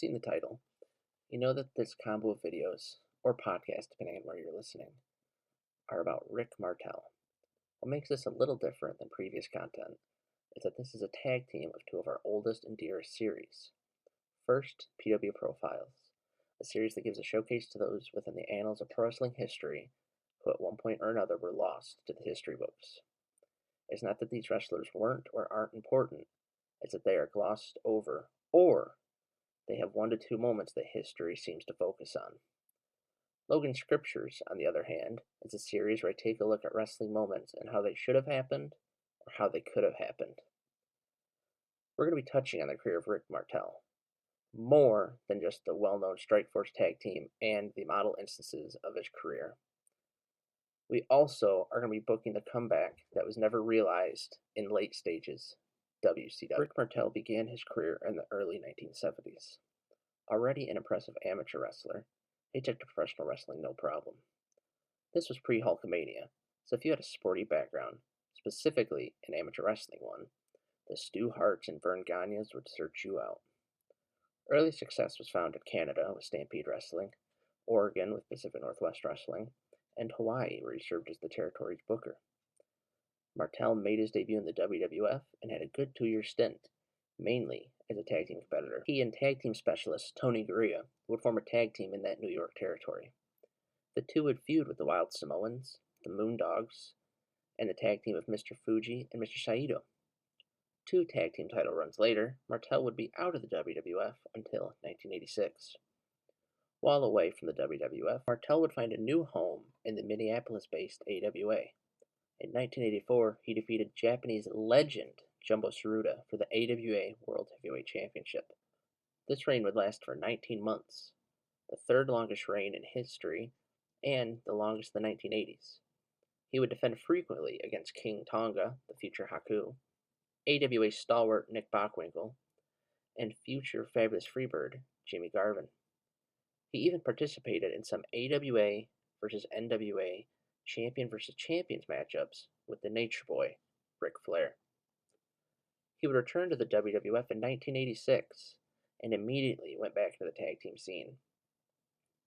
seen the title, you know that this combo of videos, or podcast, depending on where you're listening, are about Rick Martel. What makes this a little different than previous content is that this is a tag team of two of our oldest and dearest series. First, PW Profiles, a series that gives a showcase to those within the annals of pro wrestling history who at one point or another were lost to the history books. It's not that these wrestlers weren't or aren't important, it's that they are glossed over, or they have 1 to 2 moments that history seems to focus on. Logan Scriptures, on the other hand, is a series where I take a look at wrestling moments and how they should have happened or how they could have happened. We're going to be touching on the career of Rick Martel, more than just the well-known Strikeforce tag team and the model instances of his career. We also are going to be booking the comeback that was never realized in late stages WCW. Rick Martel began his career in the early 1970s. Already an impressive amateur wrestler, he took to professional wrestling no problem. This was pre-Hulkamania, so if you had a sporty background, specifically an amateur wrestling one, the Stu Harts and Vern Gagnes would search you out. Early success was found in Canada with Stampede Wrestling, Oregon with Pacific Northwest Wrestling, and Hawaii, where he served as the territory's booker. Martel made his debut in the WWF and had a good 2-year stint, mainly as a tag team competitor. He and tag team specialist Tony Gurria would form a tag team in that New York territory. The two would feud with the Wild Samoans, the Moondogs, and the tag team of Mr. Fuji and Mr. Saito. 2 tag team title runs later, Martel would be out of the WWF until 1986. While away from the WWF, Martel would find a new home in the Minneapolis-based AWA. In 1984, he defeated Japanese legend Jumbo Tsuruta for the AWA World Heavyweight Championship. This reign would last for 19 months, the third longest reign in history and the longest in the 1980s. He would defend frequently against King Tonga, the future Haku, AWA stalwart Nick Bockwinkel, and future Fabulous Freebird Jimmy Garvin. He even participated in some AWA versus NWA Champion versus Champions matchups with the Nature Boy, Ric Flair. He would return to the WWF in 1986 and immediately went back to the tag team scene,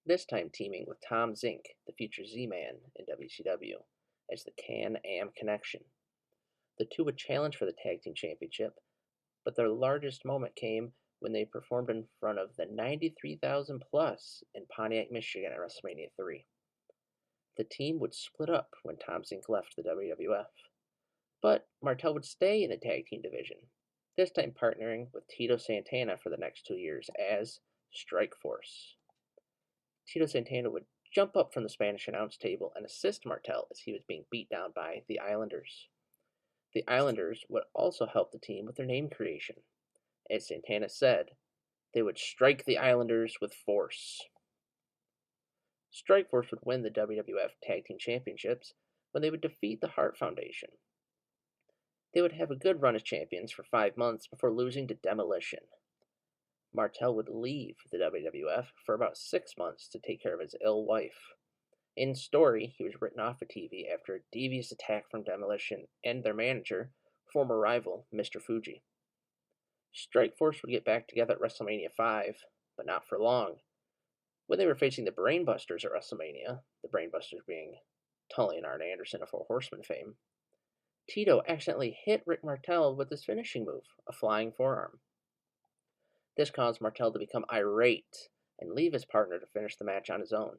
this time teaming with Tom Zink, the future Z-Man in WCW, as the Can-Am Connection. The two would challenge for the tag team championship, but their largest moment came when they performed in front of the 93,000 plus in Pontiac, Michigan at WrestleMania 3. The team would split up when Tom Zink left the WWF, but Martel would stay in the tag team division, this time partnering with Tito Santana for the next 2 years as Strikeforce. Tito Santana would jump up from the Spanish announce table and assist Martel as he was being beat down by the Islanders. The Islanders would also help the team with their name creation. As Santana said, they would strike the Islanders with force. Strikeforce would win the WWF Tag Team Championships when they would defeat the Hart Foundation. They would have a good run as champions for 5 months before losing to Demolition. Martel would leave the WWF for about 6 months to take care of his ill wife. In story, he was written off of TV after a devious attack from Demolition and their manager, former rival Mr. Fuji. Strikeforce would get back together at WrestleMania 5, but not for long. When they were facing the Brainbusters at WrestleMania, the Brainbusters being Tully and Arn Anderson of Four Horsemen fame, Tito accidentally hit Rick Martel with his finishing move, a flying forearm. This caused Martel to become irate and leave his partner to finish the match on his own.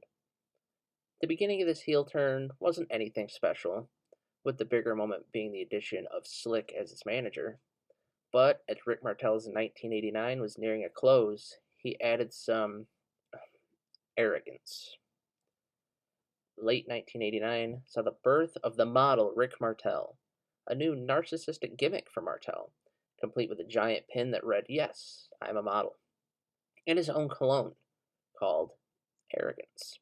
The beginning of this heel turn wasn't anything special, with the bigger moment being the addition of Slick as his manager, but as Rick Martel's 1989 was nearing a close, he added some arrogance. Late 1989 saw the birth of the model Rick Martel, a new narcissistic gimmick for Martel, complete with a giant pin that read, "Yes, I'm a model," and his own cologne, called Arrogance,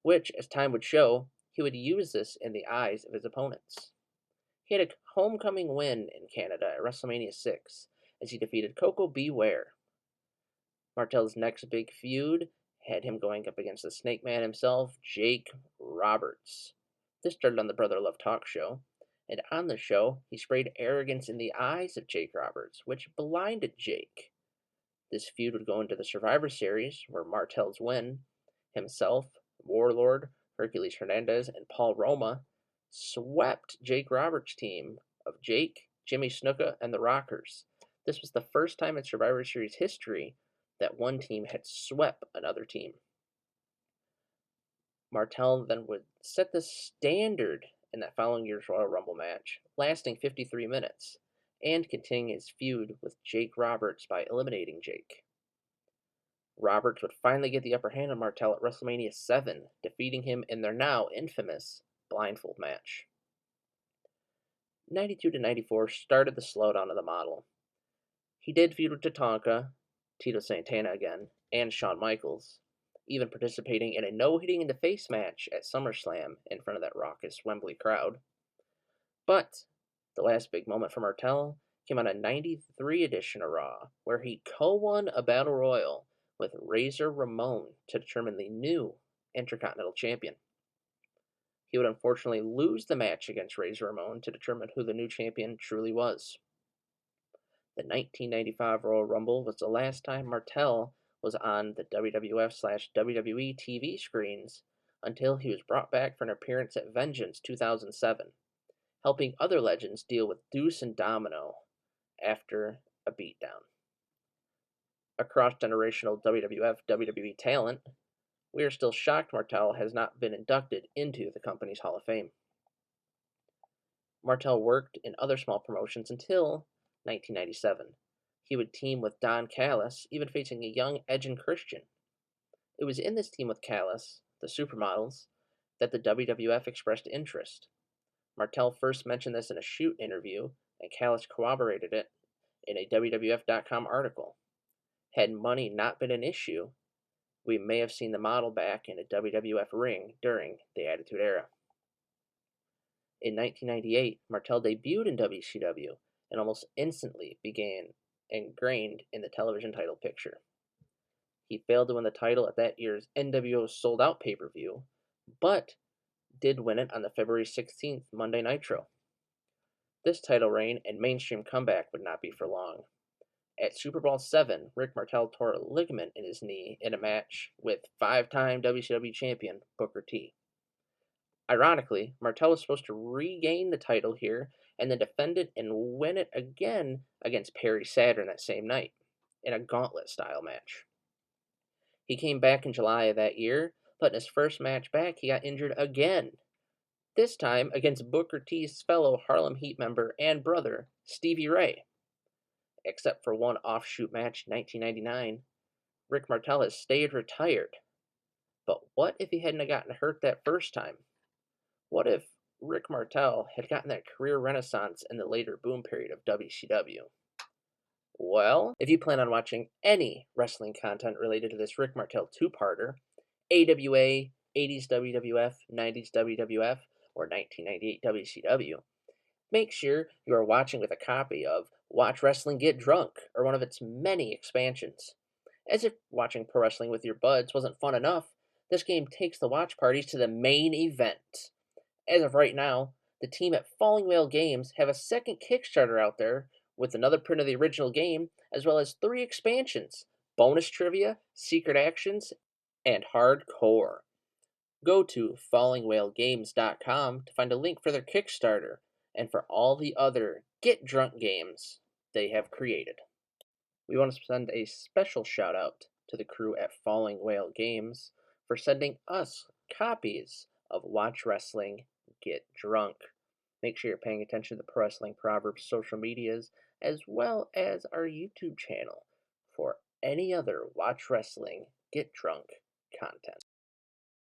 which, as time would show, he would use this in the eyes of his opponents. He had a homecoming win in Canada at WrestleMania 6 as he defeated Coco Beware. Martel's next big feud had him going up against the Snake Man himself, Jake Roberts. This started on the Brother Love Talk show, and on the show, he sprayed arrogance in the eyes of Jake Roberts, which blinded Jake. This feud would go into the Survivor Series, where Martel's win, himself, Warlord, Hercules Hernandez, and Paul Roma swept Jake Roberts' team of Jake, Jimmy Snuka, and the Rockers. This was the first time in Survivor Series history that one team had swept another team. Martel then would set the standard in that following year's Royal Rumble match, lasting 53 minutes, and continuing his feud with Jake Roberts by eliminating Jake. Roberts would finally get the upper hand on Martel at WrestleMania 7, defeating him in their now infamous blindfold match. 92 to 94 started the slowdown of the model. He did feud with Tatanka, Tito Santana again, and Shawn Michaels, even participating in a no-hitting in the face match at SummerSlam in front of that raucous Wembley crowd. But the last big moment for Martel came on a 93 edition of Raw, where he co-won a Battle Royal with Razor Ramon to determine the new Intercontinental Champion. He would unfortunately lose the match against Razor Ramon to determine who the new champion truly was. The 1995 Royal Rumble was the last time Martel was on the WWF/WWE TV screens until he was brought back for an appearance at Vengeance 2007, helping other legends deal with Deuce and Domino after a beatdown. A cross-generational WWF/WWE talent, we are still shocked Martel has not been inducted into the company's Hall of Fame. Martel worked in other small promotions until 1997. He would team with Don Callis, even facing a young Edge and Christian. It was in this team with Callis, the Supermodels, that the WWF expressed interest. Martel first mentioned this in a shoot interview, and Callis corroborated it in a WWF.com article. Had money not been an issue, we may have seen the model back in a WWF ring during the Attitude Era. In 1998, Martel debuted in WCW and almost instantly began ingrained in the television title picture. He failed to win the title at that year's NWO Sold Out pay-per-view, but did win it on the February 16th Monday Nitro. This title reign and mainstream comeback would not be for long. At Super Bowl 7, Rick Martel tore a ligament in his knee in a match with 5-time WCW champion Booker T. Ironically, Martel was supposed to regain the title here and then defend it and win it again against Perry Saturn that same night, in a gauntlet-style match. He came back in July of that year, but in his first match back, he got injured again, this time against Booker T's fellow Harlem Heat member and brother, Stevie Ray. Except for one offshoot match in 1999, Rick Martel has stayed retired. But what if he hadn't gotten hurt that first time? What if Rick Martel had gotten that career renaissance in the later boom period of WCW? Well, if you plan on watching any wrestling content related to this Rick Martel two-parter, AWA, 80s WWF, 90s WWF, or 1998 WCW, make sure you are watching with a copy of Watch Wrestling Get Drunk, or one of its many expansions. As if watching pro wrestling with your buds wasn't fun enough, this game takes the watch parties to the main event. As of right now, the team at Falling Whale Games have a second Kickstarter out there with another print of the original game, as well as 3 expansions, bonus trivia, secret actions, and hardcore. Go to fallingwhalegames.com to find a link for their Kickstarter and for all the other Get Drunk games they have created. We want to send a special shout out to the crew at Falling Whale Games for sending us copies of Watch Wrestling Get Drunk. Make sure you're paying attention to the Pro Wrestling Proverbs social medias as well as our YouTube channel for any other Watch Wrestling Get Drunk content.